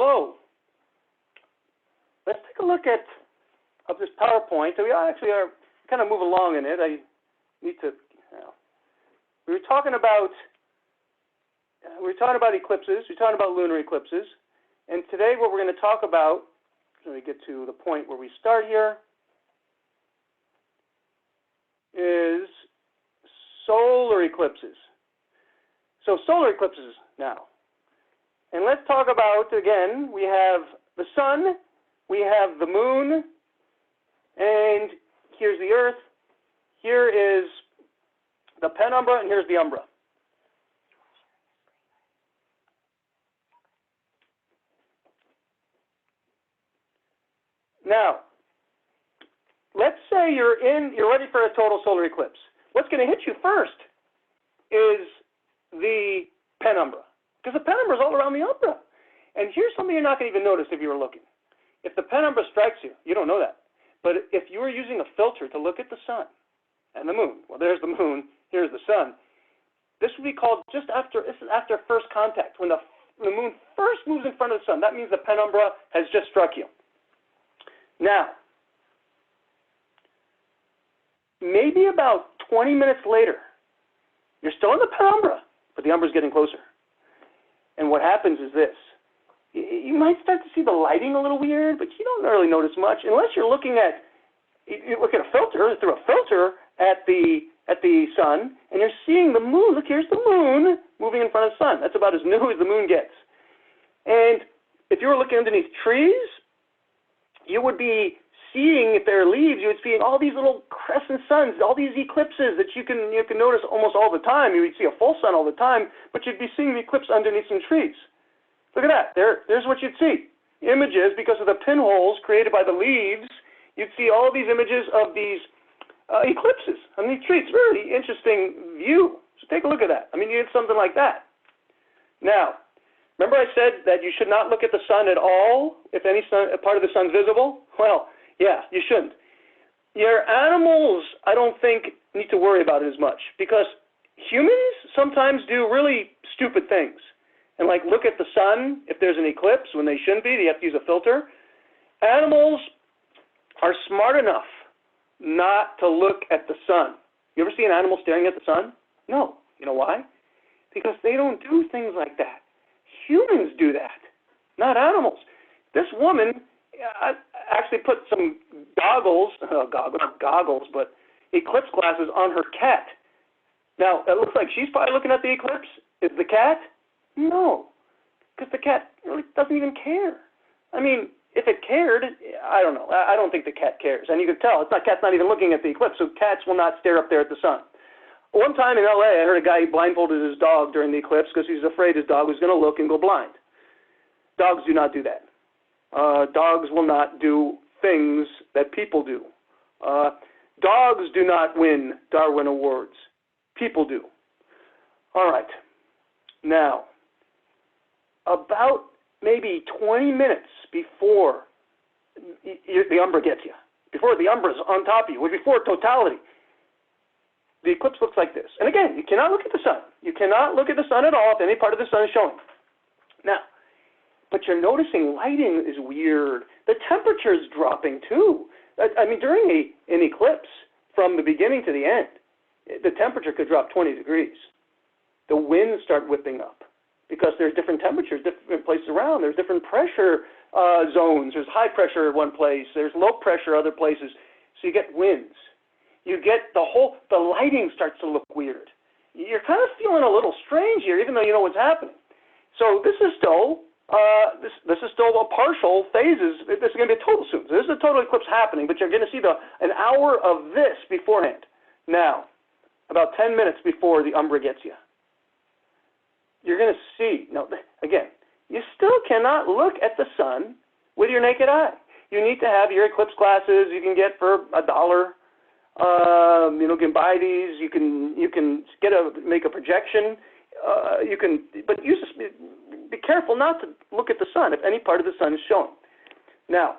So let's take a look at this PowerPoint. So we actually are kind of move along in it. I need to. We were talking about eclipses. We're talking about lunar eclipses, and today what we're going to talk about. Let me get to the point where we start here. Is solar eclipses. So solar eclipses now. And let's talk about, again, we have the sun, we have the moon, and here's the Earth. Here is the penumbra, and here's the umbra. Now, let's say you're ready for a total solar eclipse. What's going to hit you first is the penumbra, because the penumbra is all around the umbra. And here's something you're not going to even notice if you were looking. If the penumbra strikes you, you don't know that. But if you were using a filter to look at the sun and the moon, well, there's the moon, here's the sun. This would be called this is after first contact. When the moon first moves in front of the sun, that means the penumbra has just struck you. Now, maybe about 20 minutes later, you're still in the penumbra, but the umbra is getting closer. And what happens is this. You might start to see the lighting a little weird, but you don't really notice much unless you're looking at a filter, through a filter at the sun, and you're seeing the moon. Look, here's the moon moving in front of the sun. That's about as new as the moon gets. And if you were looking underneath trees, you would be seeing, if there are leaves, you would see all these little crescent suns, all these eclipses that you can notice almost all the time. You would see a full sun all the time, but you'd be seeing the eclipse underneath some trees. Look at that. There's what you'd see. Images, because of the pinholes created by the leaves, you'd see all these images of these eclipses underneath trees. Really interesting view. So take a look at that. I mean, you get something like that. Now, remember I said that you should not look at the sun at all if any part of the sun's visible? Well, yeah, you shouldn't. Your animals, I don't think, need to worry about it as much, because humans sometimes do really stupid things. And like look at the sun if there's an eclipse when they shouldn't be. They have to use a filter. Animals are smart enough not to look at the sun. You ever see an animal staring at the sun? No. You know why? Because they don't do things like that. Humans do that, not animals. This woman actually put some not goggles, but eclipse glasses on her cat. Now, it looks like she's probably looking at the eclipse. Is the cat? No, because the cat really doesn't even care. I mean, if it cared, I don't know. I don't think the cat cares. And you can tell, cat's not even looking at the eclipse, so cats will not stare up there at the sun. One time in L.A., I heard a guy blindfolded his dog during the eclipse because he was afraid his dog was going to look and go blind. Dogs do not do that. Dogs will not do things that people do. Dogs do not win Darwin Awards. People do. All right. Now, about maybe 20 minutes before the umbra gets you, before the umbra's on top of you, or before totality, the eclipse looks like this. And again, you cannot look at the sun. You cannot look at the sun at all if any part of the sun is showing. Now, but you're noticing lighting is weird. The temperature is dropping too. I mean, during an eclipse, from the beginning to the end, the temperature could drop 20 degrees. The winds start whipping up because there's different temperatures, different places around. There's different pressure zones. There's high pressure at one place. There's low pressure other places. So you get winds. You get the lighting starts to look weird. You're kind of feeling a little strange here, even though you know what's happening. So this is still this is still a partial phases. This is going to be a total soon. So this is a total eclipse happening, but you're going to see an hour of this beforehand. Now, about 10 minutes before the umbra gets you, you're going to see. Now, again, you still cannot look at the sun with your naked eye. You need to have your eclipse glasses you can get for $1. You can buy these. You can make a projection. But be careful not to look at the sun if any part of the sun is showing. Now,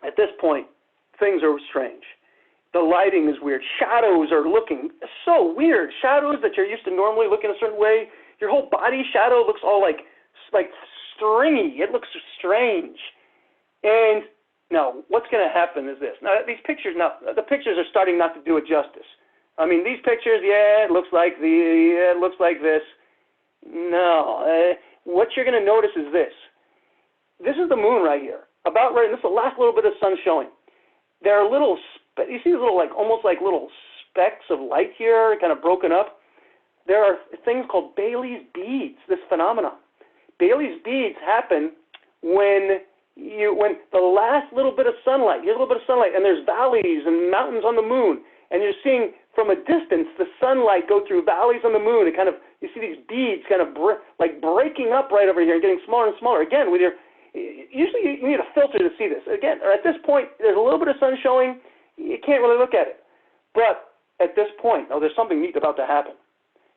at this point, things are strange. The lighting is weird. Shadows are looking so weird. Shadows that you're used to normally looking a certain way. Your whole body shadow looks all like stringy. It looks strange. And now, what's going to happen is this. Now, the pictures are starting not to do it justice. I mean, these pictures, yeah, it looks like this. No, what you're going to notice is this. This is the moon right here. About right, and this is the last little bit of sun showing. There are little, you see these little, almost like little specks of light here, kind of broken up. There are things called Bailey's beads, this phenomenon. Bailey's beads happen when the last little bit of sunlight, here's a little bit of sunlight, and there's valleys and mountains on the moon, and you're seeing from a distance the sunlight go through valleys on the moon, and kind of, you see these beads kind of breaking up right over here and getting smaller and smaller. Again, usually you need a filter to see this. Again, at this point, there's a little bit of sun showing, you can't really look at it. But at this point, there's something neat about to happen.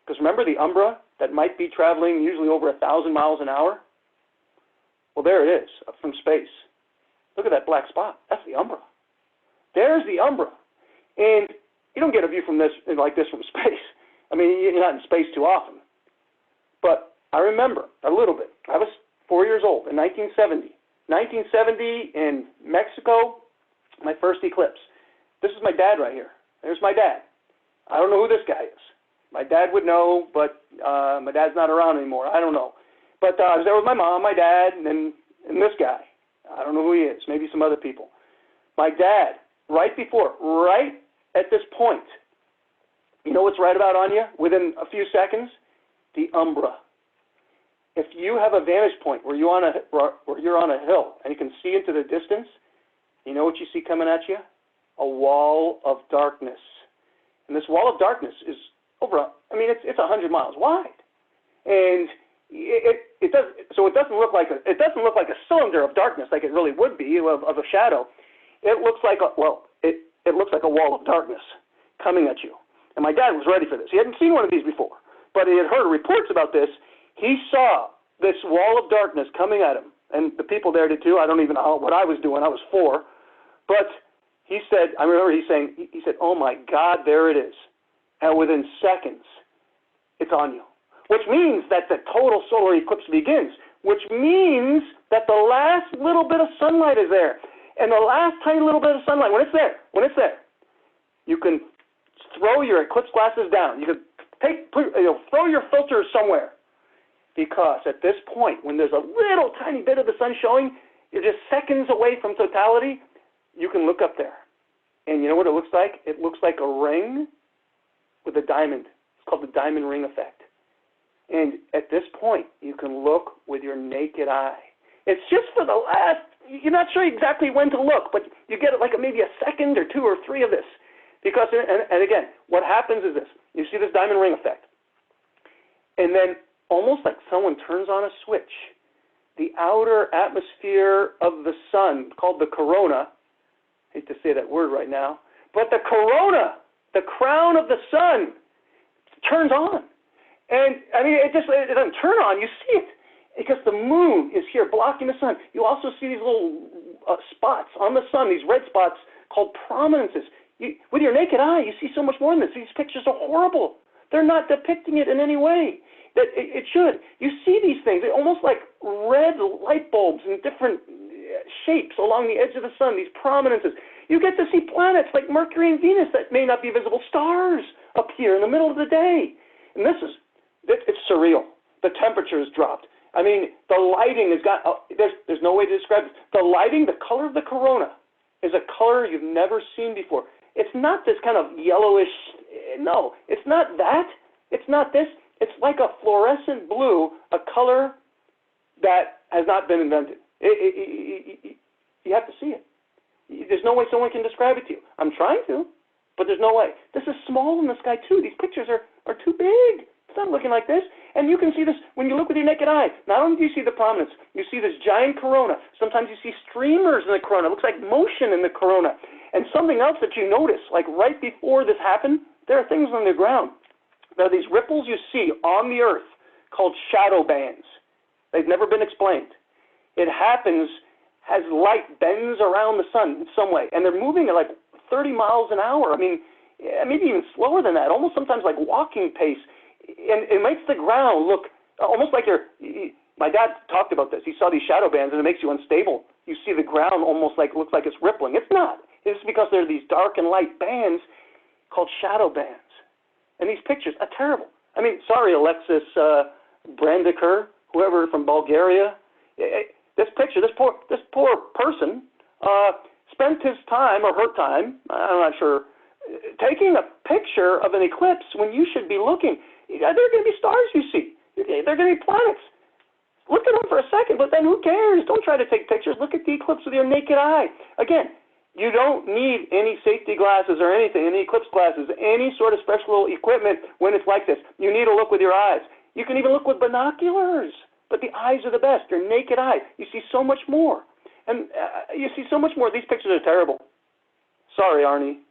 Because remember the umbra that might be traveling usually over 1,000 miles an hour? Well, there it is, up from space. Look at that black spot. That's the umbra. There's the umbra. And you don't get a view from this like this from space. I mean, you're not in space too often. But I remember a little bit. I was 4 years old in 1970. 1970 in Mexico, my first eclipse. This is my dad right here. There's my dad. I don't know who this guy is. My dad would know, but my dad's not around anymore. I don't know. But I was there with my mom, my dad, and this guy. I don't know who he is. Maybe some other people. My dad, right at this point, you know what's right about on you within a few seconds? The umbra. If you have a vantage point where you're on a hill and you can see into the distance, you know what you see coming at you? A wall of darkness. And this wall of darkness is it's 100 miles wide. And it doesn't look like a cylinder of darkness like it really would be of a shadow. It looks like a wall of darkness coming at you. And my dad was ready for this. He hadn't seen one of these before, but he had heard reports about this. He saw this wall of darkness coming at him, and the people there did too. I don't even know what I was doing. I was 4, but he said, I remember he said, "Oh my God, there it is," and within seconds, it's on you. Which means that the total solar eclipse begins, which means that the last little bit of sunlight is there. And the last tiny little bit of sunlight, when it's there, you can throw your eclipse glasses down. You can throw your filters somewhere. Because at this point, when there's a little tiny bit of the sun showing, you're just seconds away from totality, you can look up there. And you know what it looks like? It looks like a ring with a diamond. It's called the diamond ring effect. And at this point, you can look with your naked eye. It's just for the last, you're not sure exactly when to look, but you get maybe a second or 2 or 3 of this. Because, and again, what happens is this. You see this diamond ring effect. And then almost like someone turns on a switch, the outer atmosphere of the sun, called the corona, I hate to say that word right now, but the corona, the crown of the sun, turns on. And, I mean, it doesn't turn on, you see it, because the moon is here blocking the sun. You also see these little spots on the sun, these red spots called prominences. With your naked eye, you see so much more than this. These pictures are horrible. They're not depicting it in any way that it should. You see these things, they're almost like red light bulbs in different shapes along the edge of the sun, these prominences. You get to see planets like Mercury and Venus that may not be visible. Stars appear in the middle of the day. And it's surreal. The temperature has dropped. I mean, the lighting has got, there's no way to describe it. The lighting, the color of the corona is a color you've never seen before. It's not this kind of yellowish, no, it's not that. It's not this. It's like a fluorescent blue, a color that has not been invented. You have to see it. There's no way someone can describe it to you. I'm trying to, but there's no way. This is small in the sky, too. These pictures are too big. It's not looking like this. And you can see this when you look with your naked eye. Not only do you see the prominence, you see this giant corona. Sometimes you see streamers in the corona. It looks like motion in the corona. And something else that you notice, like right before this happened, there are things on the ground. There are these ripples you see on the earth called shadow bands. They've never been explained. It happens as light bends around the sun in some way, and they're moving at like 30 miles an hour. I mean, maybe even slower than that, almost sometimes like walking pace. And it makes the ground look almost like My dad talked about this. He saw these shadow bands, and it makes you unstable. You see the ground almost looks like it's rippling. It's not. It's because there are these dark and light bands called shadow bands. And these pictures are terrible. I mean, sorry, Alexis Brandiker, whoever from Bulgaria. This picture, this poor person spent his time or her time, I'm not sure, taking a picture of an eclipse when you should be looking. There are going to be stars you see. There are going to be planets. Look at them for a second, but then who cares? Don't try to take pictures. Look at the eclipse with your naked eye. Again, you don't need any safety glasses or anything, any eclipse glasses, any sort of special equipment when it's like this. You need to look with your eyes. You can even look with binoculars, but the eyes are the best. Your naked eye. You see so much more. And you see so much more. These pictures are terrible. Sorry, Arnie.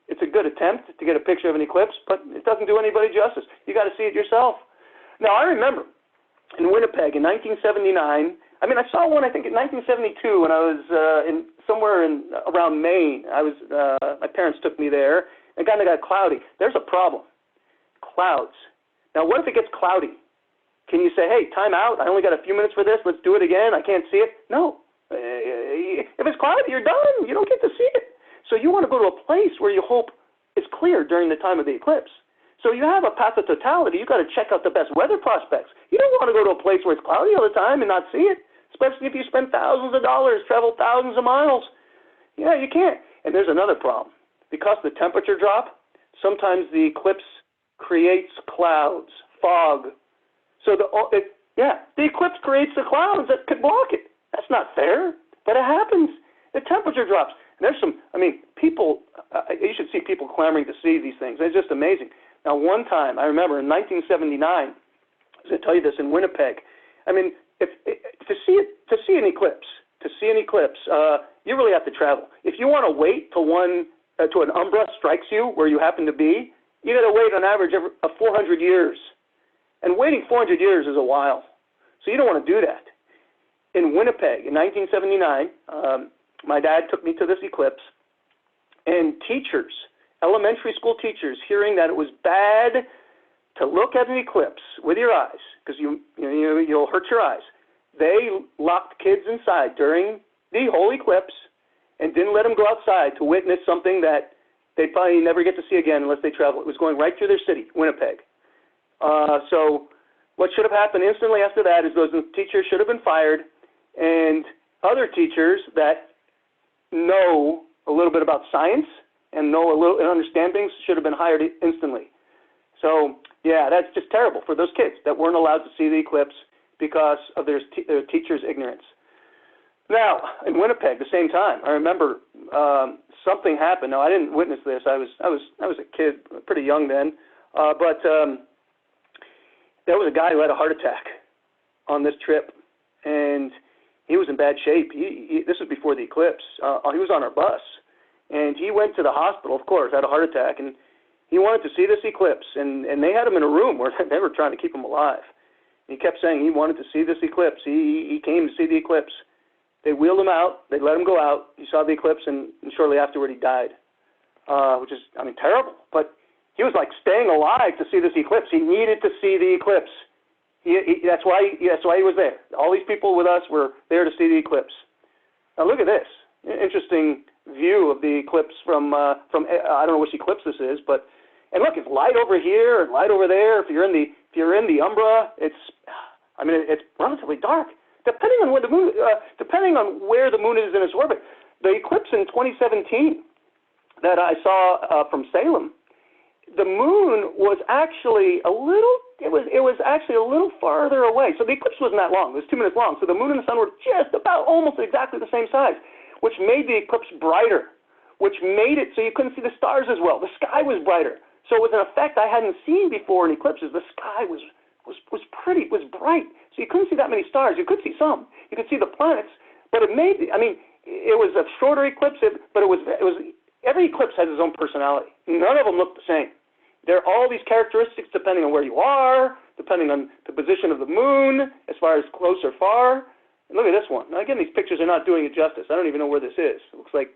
It's a good attempt to get a picture of an eclipse, but it doesn't do anybody justice. You got to see it yourself. Now, I remember in Winnipeg in 1979. I saw one, I think, in 1972 when I was somewhere around Maine. My parents took me there, and it kind of got cloudy. There's a problem. Clouds. Now, what if it gets cloudy? Can you say, hey, time out, I only got a few minutes for this, let's do it again, I can't see it? No. If it's cloudy, you're done. You don't get to see it. So you want to go to a place where you hope it's clear during the time of the eclipse. So you have a path of totality. You've got to check out the best weather prospects. You don't want to go to a place where it's cloudy all the time and not see it, especially if you spend thousands of dollars, travel thousands of miles. Yeah, you can't. And there's another problem. Because the temperature drop, sometimes the eclipse creates clouds, fog. So the eclipse creates the clouds that could block it. That's not fair, but it happens. The temperature drops. And there's people, you should see people clamoring to see these things. It's just amazing. Now, one time, I remember in 1979, I was going to tell you this, in Winnipeg, to see an eclipse, you really have to travel. If you want to wait till an umbra strikes you where you happen to be, you got to wait on average of 400 years. And waiting 400 years is a while. So you don't want to do that. In Winnipeg in 1979, my dad took me to this eclipse, and teachers, elementary school teachers, hearing that it was bad to look at an eclipse with your eyes, because you'll hurt your eyes, they locked kids inside during the whole eclipse and didn't let them go outside to witness something that they'd probably never get to see again unless they travel. It was going right through their city, Winnipeg. So what should have happened instantly after that is those teachers should have been fired, and other teachers that know a little bit about science and know a little and understand things should have been hired instantly. So, yeah, that's just terrible for those kids that weren't allowed to see the eclipse because of their teachers' ignorance. Now, in Winnipeg, the same time, I remember something happened. Now, I didn't witness this. I was a kid, pretty young then, but there was a guy who had a heart attack on this trip, and he was in bad shape. This was before the eclipse. He was on our bus, and he went to the hospital, of course, had a heart attack, and he wanted to see this eclipse, and they had him in a room where they were trying to keep him alive. And he kept saying he wanted to see this eclipse. He came to see the eclipse. They wheeled him out. They let him go out. He saw the eclipse, and shortly afterward he died, which is, terrible. But he was like staying alive to see this eclipse. He needed to see the eclipse. That's why he was there. All these people with us were there to see the eclipse. Now look at this interesting view of the eclipse from I don't know which eclipse this is, and look, it's light over here and light over there. If you're in the umbra, it's relatively dark. Depending on where the moon is in its orbit. The eclipse in 2017 that I saw from Salem, the moon was actually a little farther away. So the eclipse wasn't that long. It was 2 minutes long. So the moon and the sun were just about almost exactly the same size, which made the eclipse brighter, which made it so you couldn't see the stars as well. The sky was brighter. So it was an effect I hadn't seen before in eclipses. The sky was bright. So you couldn't see that many stars. You could see some. You could see the planets, but it was a shorter eclipse, but it was every eclipse has its own personality. None of them look the same. There are all these characteristics depending on where you are, depending on the position of the moon, as far as close or far. And look at this one. Now, again, these pictures are not doing it justice. I don't even know where this is. It looks like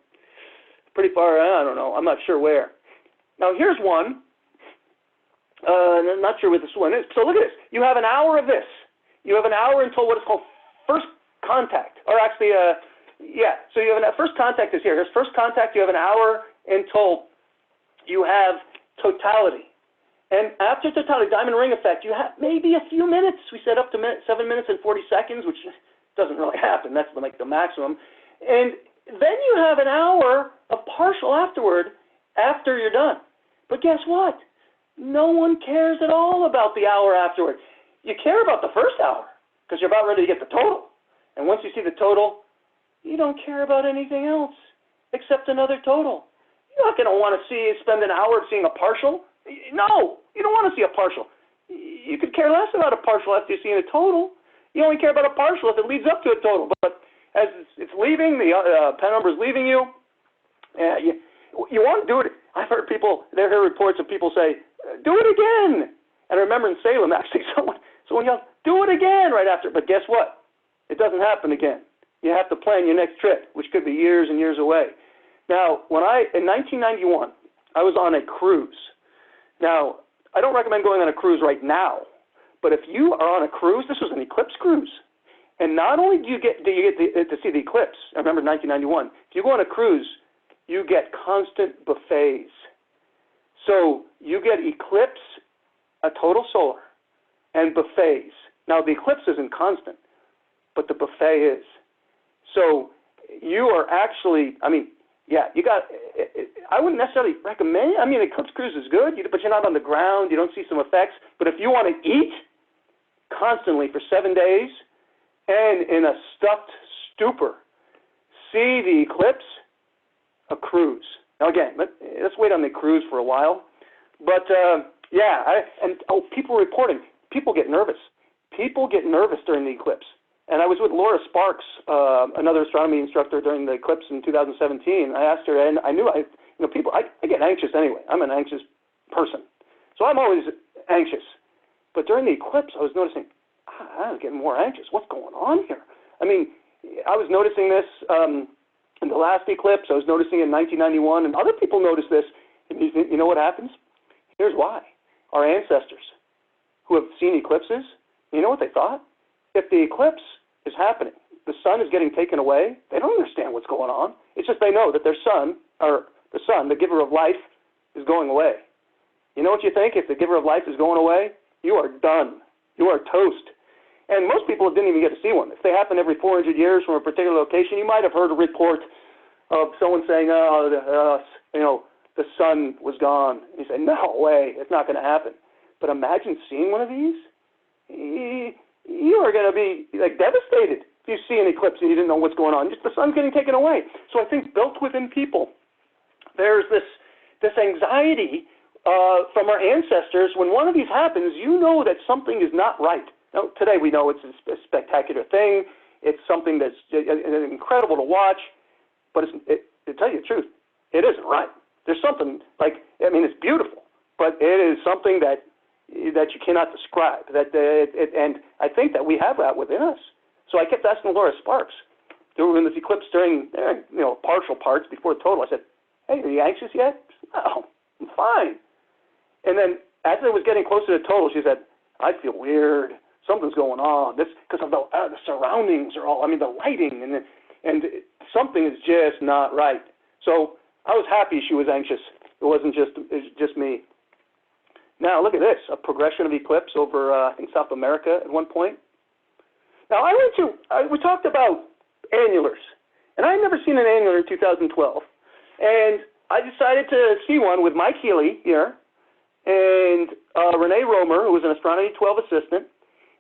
pretty far, I don't know. I'm not sure where. Now, here's one. I'm not sure what this one is. So look at this. You have an hour of this. You have an hour until what is called first contact. Or actually, so you have first contact is here. Here's first contact. You have an hour until you have totality. And after totality, diamond ring effect, you have maybe a few minutes. We said up to 7 minutes and 40 seconds, which doesn't really happen. That's like the maximum. And then you have an hour of partial afterward after you're done. But guess what? No one cares at all about the hour afterward. You care about the first hour because you're about ready to get the total. And once you see the total, you don't care about anything else except another total. You're not going to want to spend an hour seeing a partial. No, you don't want to see a partial. You could care less about a partial after you've seen a total. You only care about a partial if it leads up to a total. But as it's leaving, the pen number is leaving you, you want to do it. I've heard reports of people say, do it again. And I remember in Salem, actually, someone yelled, do it again right after. But guess what? It doesn't happen again. You have to plan your next trip, which could be years and years away. Now, in 1991, I was on a cruise. Now, I don't recommend going on a cruise right now, but if you are on a cruise, this was an eclipse cruise. And not only do you get to see the eclipse, I remember 1991, if you go on a cruise, you get constant buffets. So you get eclipse, a total solar, and buffets. Now, the eclipse isn't constant, but the buffet is. So you are actually, I wouldn't necessarily recommend, eclipse cruise is good, but you're not on the ground, you don't see some effects. But if you want to eat constantly for 7 days and in a stuffed stupor, see the eclipse, a cruise. Now again, let's wait on the cruise for a while. But people reporting, people get nervous. People get nervous during the eclipse. And I was with Laura Sparks, another astronomy instructor during the eclipse in 2017. I asked her, and I knew I get anxious anyway. I'm an anxious person. So I'm always anxious. But during the eclipse, I was noticing, I was getting more anxious. What's going on here? I was noticing this in the last eclipse. I was noticing it in 1991, and other people noticed this. And you know what happens? Here's why. Our ancestors who have seen eclipses, you know what they thought? If the eclipse is happening, the sun is getting taken away, they don't understand what's going on. It's just they know that their sun, or the sun, the giver of life, is going away. You know what you think? If the giver of life is going away, you are done. You are toast. And most people didn't even get to see one. If they happen every 400 years from a particular location, you might have heard a report of someone saying, the sun was gone. And you say, no way, it's not going to happen. But imagine seeing one of these. You are going to be devastated if you see an eclipse and you didn't know what's going on. Just the sun's getting taken away. So I think built within people, there's this anxiety from our ancestors. When one of these happens, you know that something is not right. Now, today we know it's a spectacular thing. It's something that's incredible to watch. But to tell you the truth, it isn't right. There's something it's beautiful, but it is something that you cannot describe. And I think that we have that within us. So I kept asking Laura Sparks during this eclipse, during partial parts before the total. I said, "Hey, are you anxious yet?" "No, I'm fine." And then as I was getting closer to total, she said, "I feel weird. Something's going on. This because of the surroundings are all. The lighting and something is just not right." So I was happy she was anxious. It wasn't just me. Now, look at this, a progression of eclipse over, I think, South America at one point. Now, we talked about annulars, and I had never seen an annular in 2012. And I decided to see one with Mike Healy here, and Renee Romer, who was an Astronomy 12 assistant,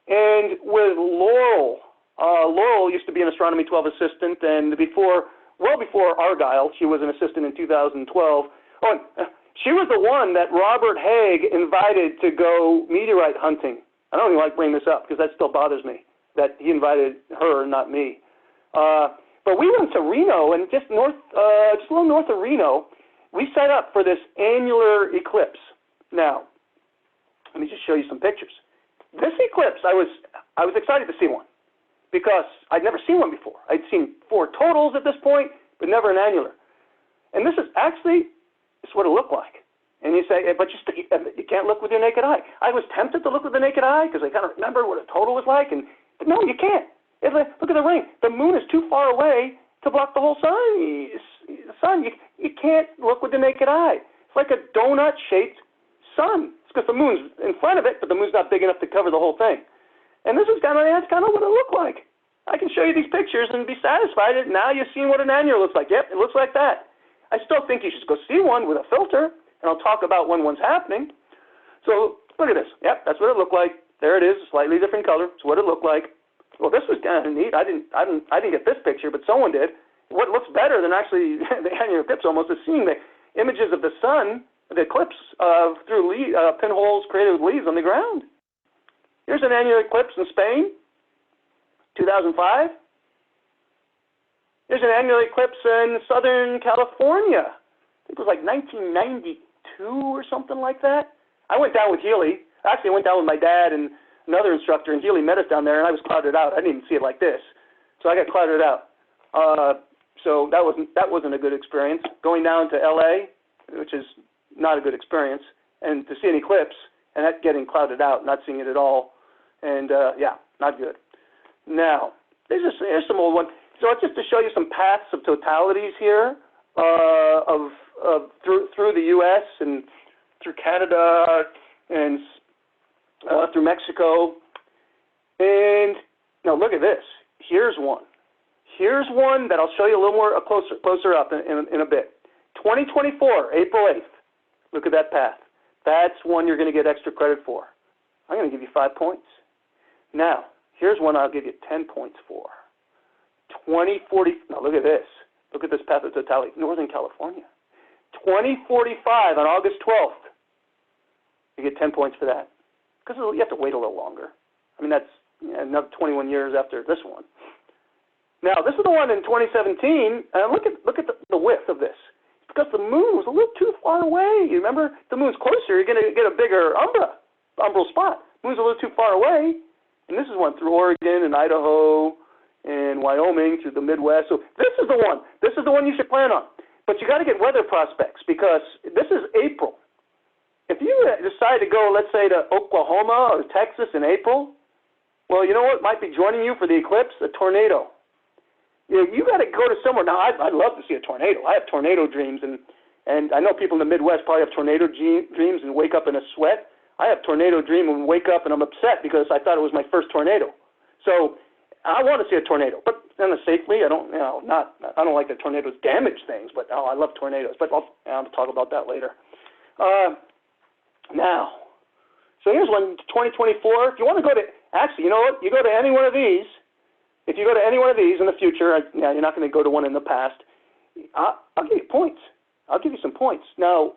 and with Laurel. Laurel used to be an Astronomy 12 assistant, and well before Argyle, she was an assistant in 2012. Oh, and she was the one that Robert Haig invited to go meteorite hunting. I don't even like bringing this up because that still bothers me, that he invited her, not me. But we went to Reno, and just a little north of Reno, we set up for this annular eclipse. Now, let me just show you some pictures. This eclipse, I was excited to see one because I'd never seen one before. I'd seen 4 totals at this point, but never an annular. And this is what it looked like. And And you say, but you can't look with your naked eye. I was tempted to look with the naked eye because I kind of remember what a total was like, but no, you can't. Look at the ring. The moon is too far away to block the whole sun. You can't look with the naked eye. It's like a donut-shaped sun. It's because the moon's in front of it, but the moon's not big enough to cover the whole thing. And that's kind of what it looked like. I can show you these pictures and be satisfied. Now you've seen what an annular looks like. Yep, it looks like that. I still think you should go see one with a filter, and I'll talk about when one's happening. So look at this. Yep, that's what it looked like. There it is, a slightly different color. It's what it looked like. Well, this was kind of neat. I didn't get this picture, but someone did. What looks better than actually the annular eclipse almost is seeing the images of the sun, the eclipse through pinholes created with leaves on the ground. Here's an annular eclipse in Spain, 2005. There's an annular eclipse in Southern California. I think it was like 1992 or something like that. I went down with Healy. Actually, I went down with my dad and another instructor, and Healy met us down there, and I was clouded out. I didn't even see it like this. So I got clouded out. So that wasn't a good experience. Going down to LA, which is not a good experience, and to see an eclipse and that getting clouded out, not seeing it at all, and yeah, not good. Now, here's some old ones. So just to show you some paths of totalities here through the U.S. and through Canada and through Mexico. And now look at this. Here's one. Here's one that I'll show you a little more closer up in a bit. 2024, April 8th. Look at that path. That's one you're going to get extra credit for. I'm going to give you 5 points. Now, here's one I'll give you 10 points for. 2040. Now look at this. Look at this path of totality. Northern California. 2045 on August 12th. You get 10 points for that. Because you have to wait a little longer. I mean, that's another 21 years after this one. Now, this is the one in 2017. Look at the width of this. It's because the moon was a little too far away. You remember, the moon's closer, you're going to get a bigger umbral spot. The moon's a little too far away. And this is one through Oregon and Idaho and Wyoming through the Midwest. So this is the one. This is the one you should plan on. But you got to get weather prospects because this is April. If you decide to go, let's say, to Oklahoma or Texas in April, well, you know what might be joining you for the eclipse? A tornado. You got to go to somewhere. Now, I'd love to see a tornado. I have tornado dreams, and I know people in the Midwest probably have tornado dreams and wake up in a sweat. I have tornado dream and wake up and I'm upset because I thought it was my first tornado. So I want to see a tornado, but safely. I don't like that tornadoes damage things, but I love tornadoes. But I'll talk about that later. Now, so here's one, 2024. If you want to go to, actually, you know what? You go to any one of these. If you go to any one of these in the future, you're not going to go to one in the past. I'll give you points. I'll give you some points. Now,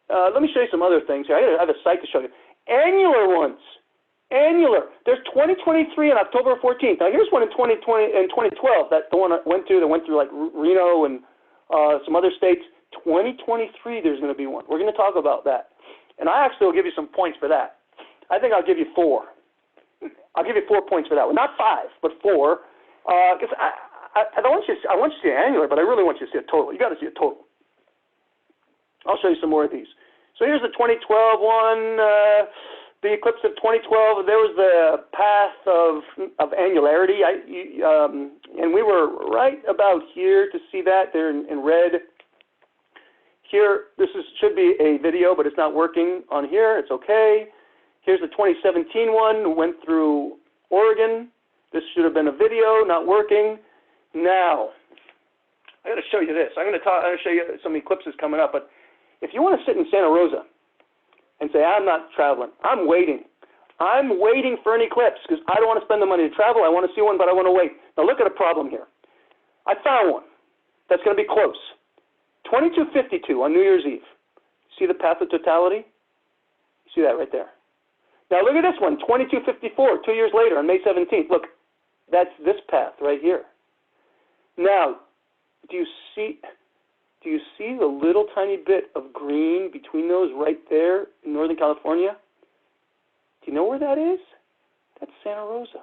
let me show you some other things here. I have a site to show you. Annular ones. Annular. There's 2023 on October 14th. Now, here's one in 2012. That the one I went through. That went through like Reno and some other states. 2023, there's going to be one. We're going to talk about that. And I actually will give you some points for that. I think I'll give you 4. I'll give you 4 points for that one. Not 5, but 4. Because I want you to see annular, but I really want you to see a total. You got to see a total. I'll show you some more of these. So here's the 2012 one. The eclipse of 2012. There was the path of annularity. And we were right about here to see that there in red. Here, should be a video, but it's not working on here. It's okay. Here's the 2017 one, went through Oregon. This should have been a video, not working. Now, I got to show you this. I'm going to show you some eclipses coming up. But if you want to sit in Santa Rosa and say, I'm not traveling, I'm waiting. I'm waiting for an eclipse because I don't want to spend the money to travel. I want to see one, but I want to wait. Now, look at a problem here. I found one that's going to be close. 2252 on New Year's Eve. See the path of totality? You see that right there. Now look at this one, 2254, 2 years later on May 17th. Look, that's this path right here. Now, do you see the little tiny bit of green between those right there in Northern California? Do you know where that is? That's Santa Rosa,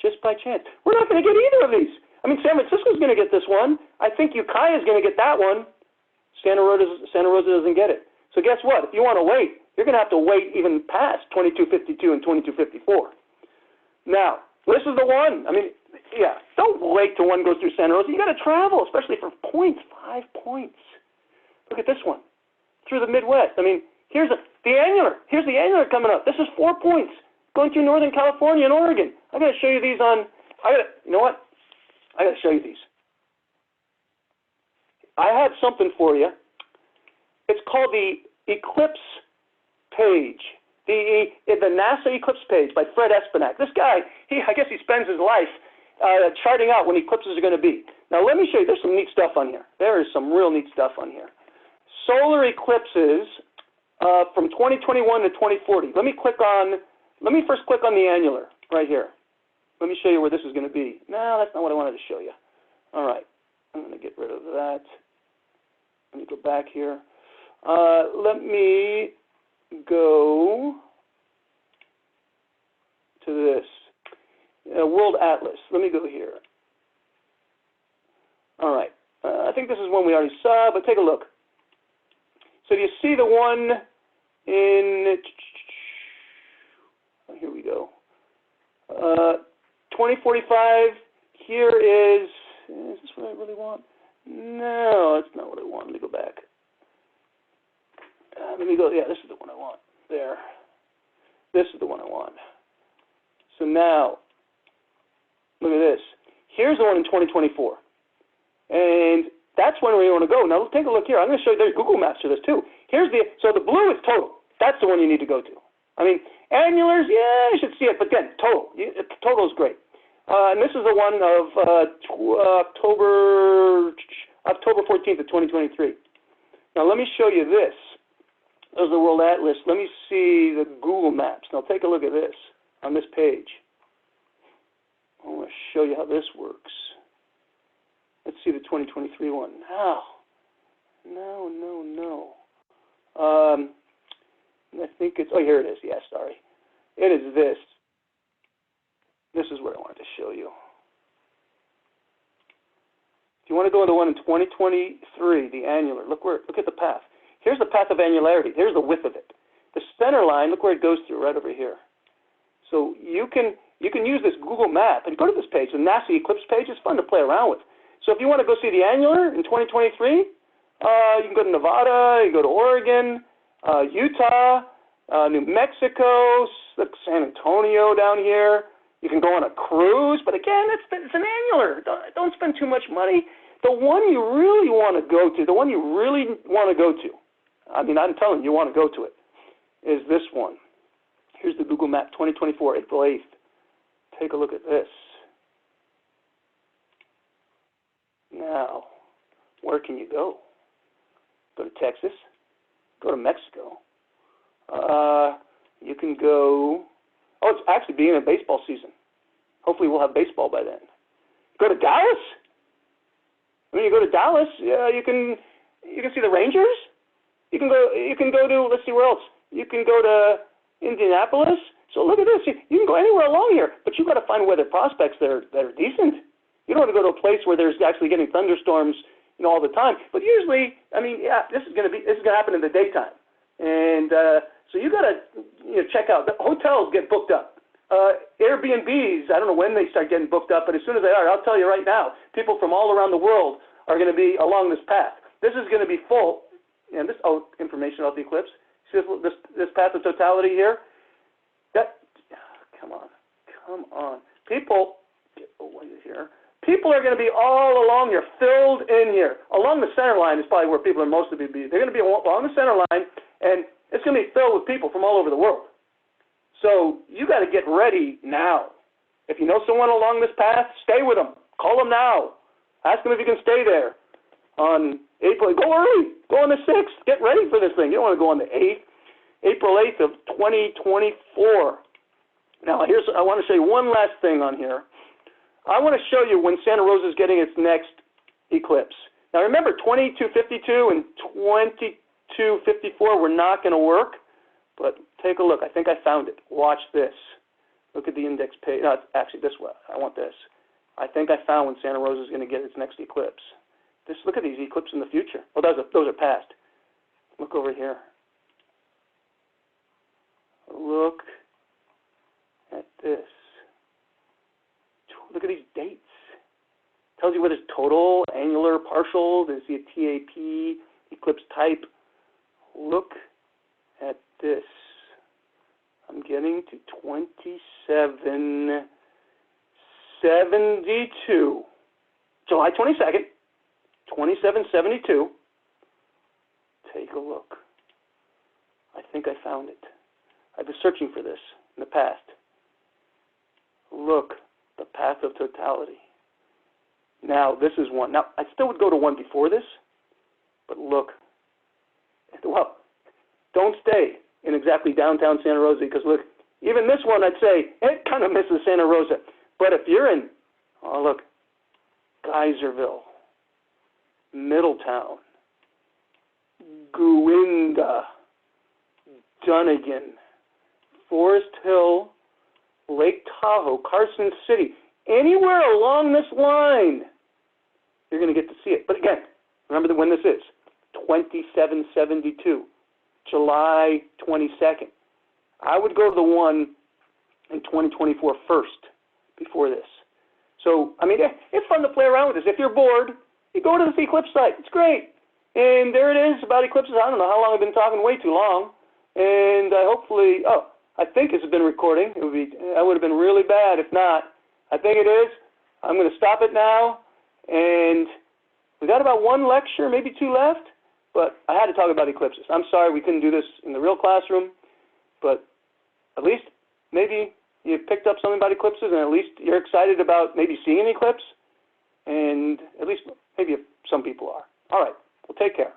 just by chance. We're not going to get either of these. I mean, San Francisco's going to get this one. I think Ukiah is going to get that one. Santa Rosa doesn't get it. So guess what? If you want to wait, you're going to have to wait even past 2252 and 2254. Now, this is the one. I mean, yeah, don't wait till one goes through Santa Rosa. You got to travel, especially for points, 5 points. Look at this one, through the Midwest. I mean, here's the annular. Here's the annular coming up. This is 4 points going through Northern California and Oregon. I got to show you these on. You know what? I got to show you these. I have something for you. It's called the Eclipse page, the NASA Eclipse page by Fred Espenak. This guy, I guess he spends his life charting out when eclipses are going to be. Now let me show you. There's some neat stuff on here. There is some real neat stuff on here. Solar eclipses from 2021 to 2040. Let me first click on the annular right here. Let me show you where this is going to be. No, that's not what I wanted to show you. All right, I'm going to get rid of that. Let me go back here. Let me go to this World Atlas. Let me go here. All right. I think this is one we already saw, but take a look. So do you see the one in, here we go, 2045, here is this what I really want? No, that's not what I want. Let me go back. Let me go, yeah, this is the one I want. There. This is the one I want. So now, look at this. Here's the one in 2024. And that's when we want to go. Now, let's take a look here. I'm going to show you, there's Google Maps for this too. So the blue is total. That's the one you need to go to. I mean, annulars, yeah, you should see it, but again, total. Total is great. And this is the one of October 14th of 2023. Now, let me show you this. There's the World Atlas. Let me see the Google Maps. Now, take a look at this on this page. I want to show you how this works. Let's see the 2023 one. No. I think it's, here it is. Yeah, sorry. It is this. This is what I wanted to show you. If you want to go to the one in 2023, the annular, look at the path. Here's the path of annularity. Here's the width of it. The center line, look where it goes through, right over here. So you can use this Google map and go to this page, the NASA Eclipse page. It's fun to play around with. So if you want to go see the annular in 2023, you can go to Nevada, you can go to Oregon, Utah, New Mexico, San Antonio down here. You can go on a cruise, but again, it's an annular. Don't spend too much money. The one you really want to go to, I mean, I'm telling you, you want to go to it, is this one. Here's the Google Map 2024, April 8th. Take a look at this. Now, where can you go? Go to Texas. Go to Mexico. You can go. Oh, it's actually beginning of baseball season. Hopefully, we'll have baseball by then. Go to Dallas. When you go to Dallas, you can see the Rangers. You can go to, let's see where else. You can go to Indianapolis. So look at this. You can go anywhere along here, but you've got to find weather prospects that are decent. You don't want to go to a place where there's actually getting thunderstorms, all the time. But usually, I mean, yeah, this is going to happen in the daytime, and so you got to check out. The hotels get booked up. Airbnbs, I don't know when they start getting booked up, but as soon as they are, I'll tell you right now, people from all around the world are going to be along this path. This is going to be full. And this information about the eclipse. See this path of totality here. Come on. People are going to be all along here, filled in here. Along the center line is probably where people are mostly be. They're going to be along the center line, and it's going to be filled with people from all over the world. So you got to get ready now. If you know someone along this path, stay with them. Call them now. Ask them if you can stay there on April. Go early. Go on the 6th. Get ready for this thing. You don't want to go on the 8th. April 8th of 2024. Now, I want to show you one last thing on here. I want to show you when Santa Rosa is getting its next eclipse. Now, remember, 2252 and 2254 were not going to work, but take a look. I think I found it. Watch this. Look at the index page. No, actually, this one. I want this. I think I found when Santa Rosa is going to get its next eclipse. Look at these eclipses in the future. Oh, those are past. Look over here. look at this. Look at these dates. Tells you whether it's total, annular, partial. There's the TAP, eclipse type. Look at this. I'm getting to 2772. July 22nd, 2772. Take a look. I think I found it. I've been searching for this in the past. Look, the path of totality. Now, this is one. Now, I still would go to one before this, but look. Well, don't stay in exactly downtown Santa Rosa, because look, even this one, I'd say, it kind of misses Santa Rosa. But if you're in, oh, look, Geyserville, Middletown, Gowinda, Dunnigan, Forest Hill, Lake Tahoe, Carson City, anywhere along this line, you're going to get to see it. But again, remember when this is, 2772, July 22nd. I would go to the one in 2024 first, before this. So, I mean, it's fun to play around with this. If you're bored, you go to this eclipse site. It's great. And there it is about eclipses. I don't know how long I've been talking, way too long. And hopefully, I think it's been recording. That would have been really bad if not. I think it is. I'm going to stop it now. And we got about one lecture, maybe two left. But I had to talk about eclipses. I'm sorry we couldn't do this in the real classroom. But at least maybe you picked up something about eclipses, and at least you're excited about maybe seeing an eclipse. And at least maybe some people are. All right. Well, take care.